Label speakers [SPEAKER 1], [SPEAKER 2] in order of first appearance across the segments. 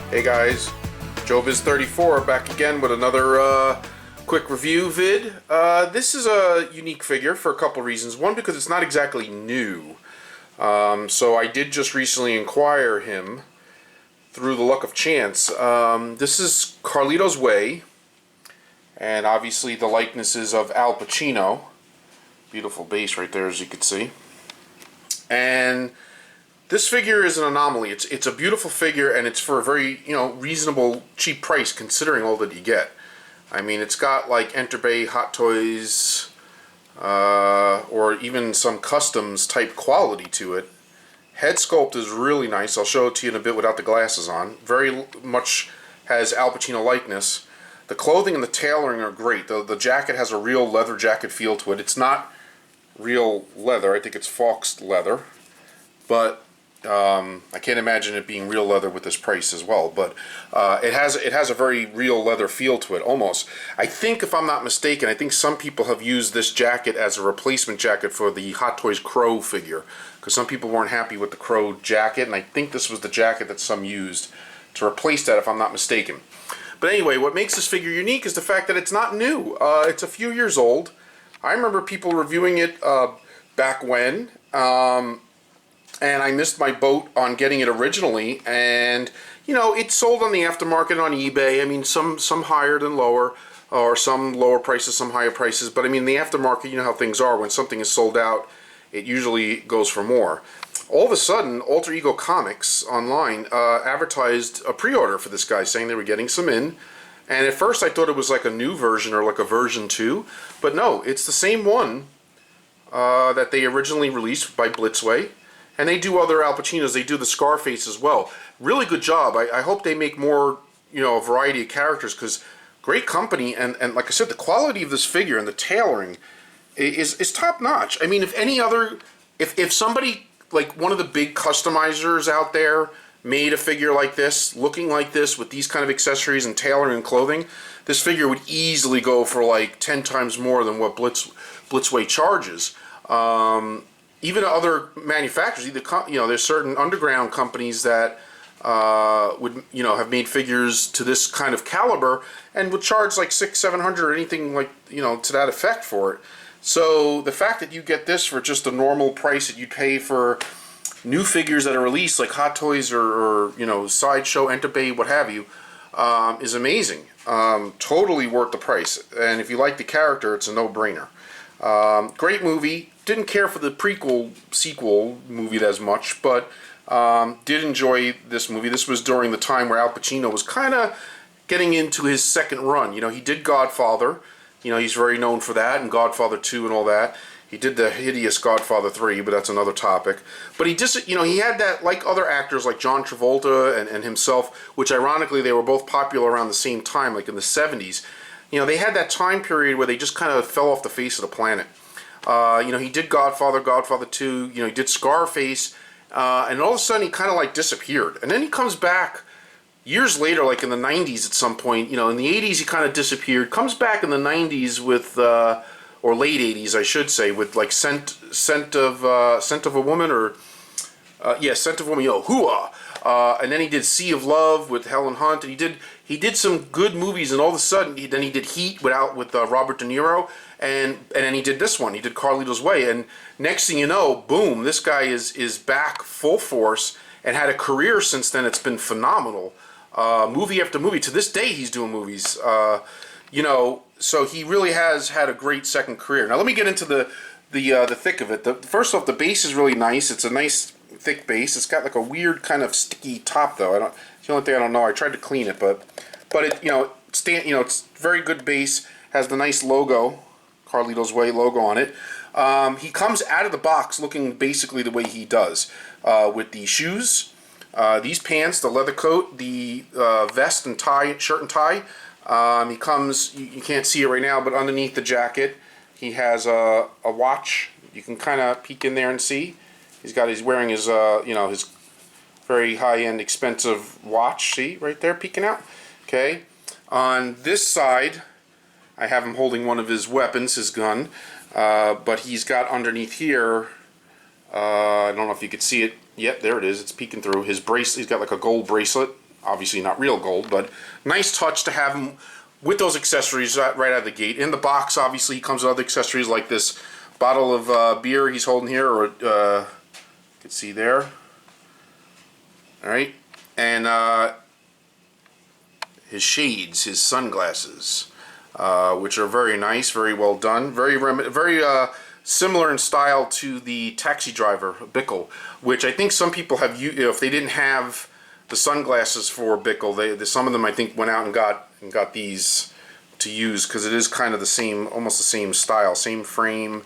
[SPEAKER 1] Hey guys, Joebizz34 back again with another quick review vid. This is a unique figure for a couple reasons. One, because it's not exactly new. So I did just recently acquire him through the luck of chance. This is Carlito's Way, and obviously the likenesses of Al Pacino. Beautiful base right there, as you can see. And this figure is an anomaly. It's a beautiful figure, and it's for a very, reasonable, cheap price considering all that you get. I mean, it's got like Enterbay, Hot Toys, or even some customs type quality to it. Head sculpt is really nice. I'll show it to you in a bit without the glasses on. Very much has Al Pacino likeness. The clothing and the tailoring are great. The jacket has a real leather jacket feel to it. It's not real leather. I think it's Foxed leather, but I can't imagine it being real leather with this price as well. But it has a very real leather feel to it, almost. I think, if I'm not mistaken, I think some people have used this jacket as a replacement jacket for the Hot Toys Crow figure, because some people weren't happy with the Crow jacket, and I think this was the jacket that some used to replace that, if I'm not mistaken. But anyway, what makes this figure unique is the fact that it's not new. It's a few years old. I remember people reviewing it back when. And I missed my boat on getting it originally, and it's sold on the aftermarket on eBay. I mean, some higher than lower, or some lower prices, some higher prices. But I mean, the aftermarket, you know how things are. When something is sold out, it usually goes for more. All of a sudden, Alter Ego Comics online advertised a pre-order for this guy, saying they were getting some in. And at first, I thought it was like a new version or like a version 2, but no, it's the same one that they originally released by Blitzway. And they do other Al Pacinos. They do the Scarface as well. Really good job. I hope they make more, a variety of characters, because great company. And like I said, the quality of this figure and the tailoring is top notch. I mean, if somebody, like one of the big customizers out there, made a figure like this, looking like this, with these kind of accessories and tailoring and clothing, this figure would easily go for like 10 times more than what Blitzway charges. Even other manufacturers, there's certain underground companies that would, have made figures to this kind of caliber and would charge like $600-700 or anything like, to that effect for it. So the fact that you get this for just a normal price that you'd pay for new figures that are released, like Hot Toys or Sideshow, Enterbay, what have you, is amazing. Totally worth the price. And if you like the character, it's a no-brainer. Great movie. Didn't care for the sequel movie as much, but did enjoy this movie. This was during the time where Al Pacino was kind of getting into his second run. He did Godfather. He's very known for that, and Godfather 2 and all that. He did the hideous Godfather 3, but that's another topic. But he just, he had that, like other actors like John Travolta and himself, which ironically they were both popular around the same time, like in the 70s. They had that time period where they just kind of fell off the face of the planet. He did Godfather, Godfather 2, he did Scarface, and all of a sudden he kind of like disappeared. And then he comes back years later, like in the 90s at some point. In the 80s he kind of disappeared, comes back in the 90s with, or late 80s I should say, with like Scent of a Woman, or, Scent of a Woman, Hooah! And then he did Sea of Love with Helen Hunt, and he did some good movies, and all of a sudden, then he did Heat with Robert De Niro, and then he did this one. He did Carlito's Way, and next thing you know, boom, this guy is back full force, and had a career since then. It's been phenomenal. Movie after movie. To this day, he's doing movies. So he really has had a great second career. Now let me get into the thick of it. First off, the base is really nice. It's a nice thick base. It's got like a weird kind of sticky top though. It's the only thing I don't know. I tried to clean it, but it it's very good base. Has the nice logo, Carlito's Way logo on it. He comes out of the box looking basically the way he does, with the shoes, these pants, the leather coat, the vest and tie, shirt and tie. He comes, you can't see it right now, but underneath the jacket he has a watch. You can kind of peek in there and see. He's wearing his his very high-end expensive watch. See right there peeking out. Okay. On this side I have him holding one of his weapons, his gun, but he's got underneath here, I don't know if you could see it. Yep, there it is. It's peeking through his bracelet. He's got like a gold bracelet obviously not real gold, but nice touch to have him with those accessories right out of the gate. In the box, obviously, he comes with other accessories like this bottle of beer he's holding here, or you can see there. All right, and his shades, his sunglasses, which are very nice, very well done, very similar in style to the Taxi Driver Bickle, which I think some people have used. If they didn't have the sunglasses for Bickle, some of them I think went out and got these to use, because it is kind of the same, almost the same style, same frame,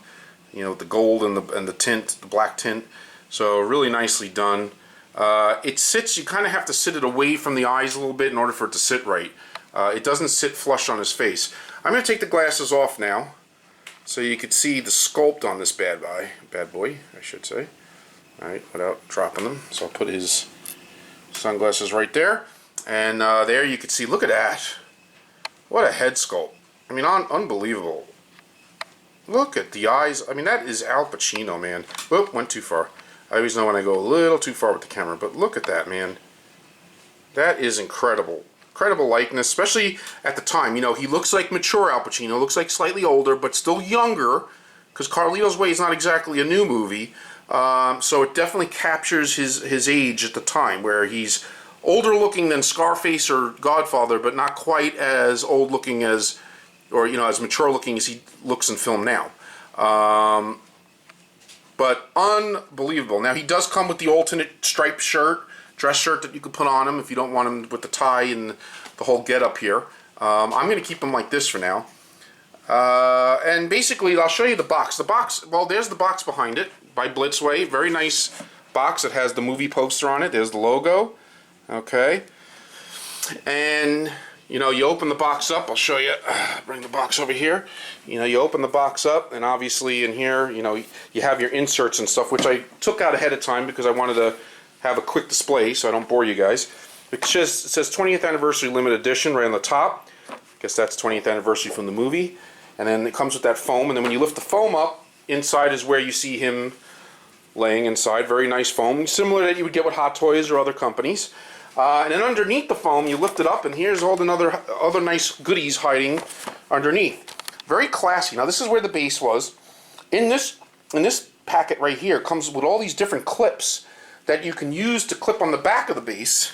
[SPEAKER 1] you know, the gold and the tint, the black tint. So really nicely done. It sits, you kind of have to sit it away from the eyes a little bit in order for it to sit right. It doesn't sit flush on his face. I'm going to take the glasses off now so you can see the sculpt on this bad boy, I should say. Alright, without dropping them. So I'll put his sunglasses right there. And there you can see, look at that. What a head sculpt. I mean, unbelievable. Look at the eyes. I mean, that is Al Pacino, man. Whoop, went too far. I always know when I go a little too far with the camera, but look at that, man. That is incredible. Incredible likeness, especially at the time. You know, he looks like mature Al Pacino, looks like slightly older, but still younger, because Carlito's Way is not exactly a new movie. So it definitely captures his age at the time, where he's older looking than Scarface or Godfather, but not quite as old looking as, or you know, as mature looking as he looks in film now. But unbelievable. Now he does come with the alternate striped shirt, dress shirt that you could put on him if you don't want him with the tie and the whole get up here. I'm going to keep him like this for now. And basically I'll show you the box. The box, well, there's the box behind it by Blitzway. Very nice box. It has the movie poster on it. There's the logo. Okay. And you know, you open the box up. I'll show you. Bring the box over here. You know, you open the box up, and obviously in here, you know, you have your inserts and stuff, which I took out ahead of time because I wanted to have a quick display so I don't bore you guys. It says 20th Anniversary Limited Edition right on the top. I guess that's 20th anniversary from the movie. And then it comes with that foam, and then when you lift the foam up, inside is where you see him laying inside. Very nice foam, similar that you would get with Hot Toys or other companies. And then underneath the foam, you lift it up, and here's all the other nice goodies hiding underneath. Very classy. Now this is where the base was. In this packet right here comes with all these different clips that you can use to clip on the back of the base.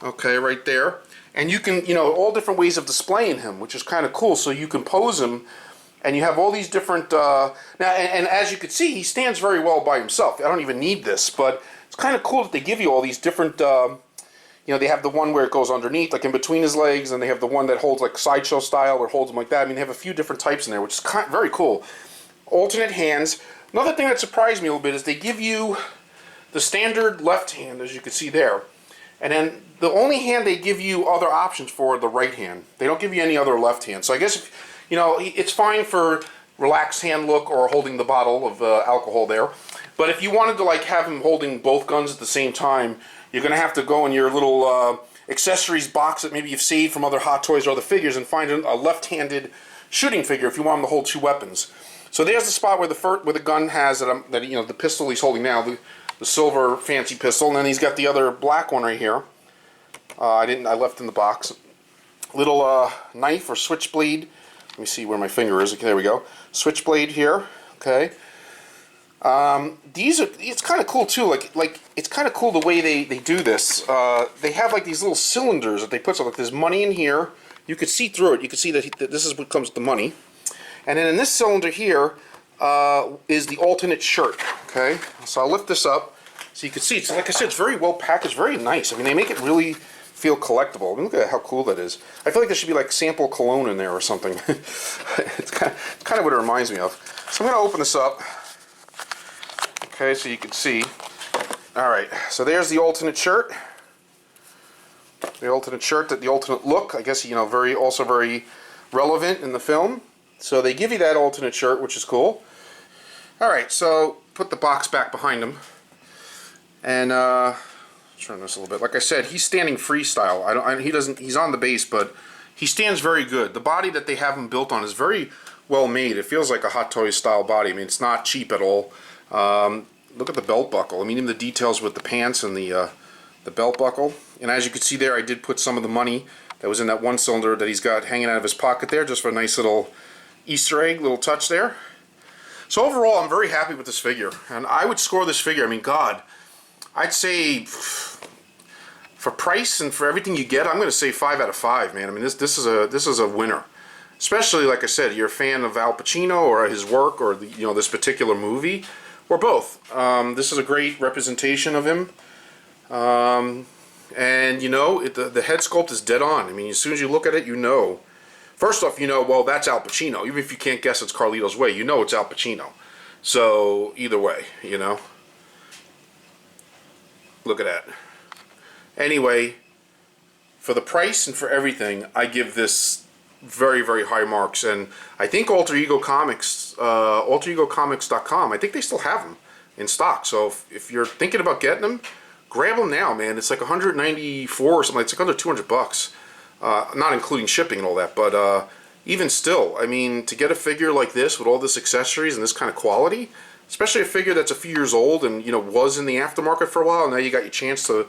[SPEAKER 1] Okay, right there. And you can, you know, all different ways of displaying him, which is kind of cool. So you can pose him, and you have all these different. Now, and as you can see, he stands very well by himself. I don't even need this, but it's kind of cool that they give you all these different. You know, they have the one where it goes underneath, like in between his legs, and they have the one that holds like sideshow style or holds him like that. I mean, they have a few different types in there, which is very cool. Alternate hands. Another thing that surprised me a little bit is they give you the standard left hand, as you can see there, and then the only hand they give you other options for the right hand. They don't give you any other left hand. So I guess, you know, it's fine for relaxed hand look or holding the bottle of alcohol there. But if you wanted to like have him holding both guns at the same time, you're going to have to go in your little accessories box that maybe you've saved from other Hot Toys or other figures and find a left-handed shooting figure if you want him to hold two weapons. So there's the spot where the gun has that you know, the pistol he's holding now, the silver fancy pistol, and then he's got the other black one right here. I left in the box. Little knife or switchblade. Let me see where my finger is. Okay, there we go. Switchblade here. Okay. It's kind of cool too, like it's kind of cool the way they do this. They have like these little cylinders that they put, so like there's money in here. You could see through it. You can see that this is what comes with the money. And then in this cylinder here is the alternate shirt. Okay, so I'll lift this up so you can see. So like I said, it's very well packaged, very nice. I mean, they make it really feel collectible. I mean, look at how cool that is. I feel like there should be like sample cologne in there or something. It's kind of what it reminds me of. So I'm going to open this up. Okay, so you can see. Alright, so there's the alternate shirt. The alternate shirt, the alternate look. I guess, you know, also very relevant in the film. So they give you that alternate shirt, which is cool. Alright, so put the box back behind him. And turn this a little bit. Like I said, he's standing freestyle. He's on the base, but he stands very good. The body that they have him built on is very well made. It feels like a Hot Toys style body. I mean, it's not cheap at all. Look at the belt buckle. I mean, even the details with the pants and the the belt buckle. And as you can see there, I did put some of the money that was in that one cylinder that he's got hanging out of his pocket there, just for a nice little Easter egg, little touch there. So overall, I'm very happy with this figure. And I would score this figure, I mean, God, I'd say for price and for everything you get, I'm going to say 5 out of 5, man. I mean, this is a winner. Especially, like I said, you're a fan of Al Pacino or his work or this particular movie, or both. This is a great representation of him. And the head sculpt is dead on. I mean, as soon as you look at it, you know. First off, well, that's Al Pacino. Even if you can't guess it's Carlito's way, you know it's Al Pacino. So either way, look at that. Anyway, for the price and for everything, I give this very, very high marks. And I think Alter Ego Comics, alteregocomics.com, I think they still have them in stock. So if you're thinking about getting them, grab them now, man. It's like 194 or something. It's like under 200 bucks. Not including shipping and all that, but even still, I mean, to get a figure like this with all this accessories and this kind of quality, especially a figure that's a few years old and was in the aftermarket for a while, and now you got your chance to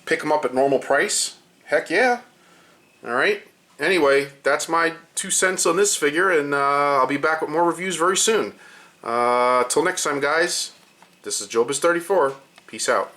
[SPEAKER 1] pick them up at normal price. Heck yeah. Alright, anyway, that's my 2 cents on this figure, and I'll be back with more reviews very soon. Till next time, guys, this is Joebizz34. Peace out.